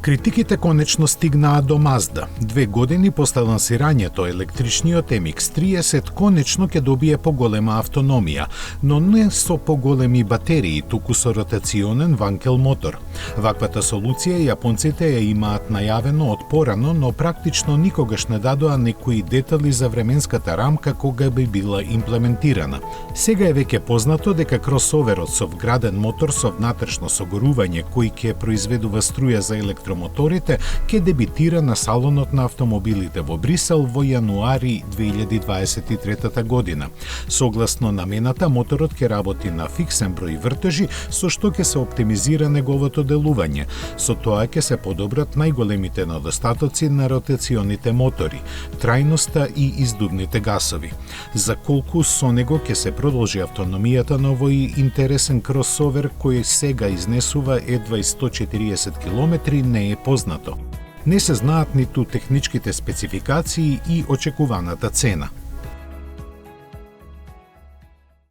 Критиките конечно стигнаа до Mazda. 2 години после лансирањето, електричниот MX-30 конечно ќе добие поголема автономија, но не со поголеми батерии, туку со ротационен ванкел мотор. Ваквата солуција јапонците ја имаат најавено од порано, но практично никогаш не дадоа некои детали за временската рамка кога би била имплементирана. Сега е веќе познато дека кросоверот со вграден мотор со внатрешно согорување кој ќе произведува струја за електромоторите ќе дебитира на салонот на автомобилите во Брисел во јануари 2023 година. Согласно намената, моторот ќе работи на фиксен број вртежи, со што ќе се оптимизира неговото делување. Со тоа ќе се подобрат најголемите недостатоци на ротационите мотори, трајноста и издувните гасови. За колку со него ќе се продолжи автономијата на овој интересен кросовер кој сега изнесува едва 140 км не е познато. Не се знаат ниту техничките спецификации и очекуваната цена.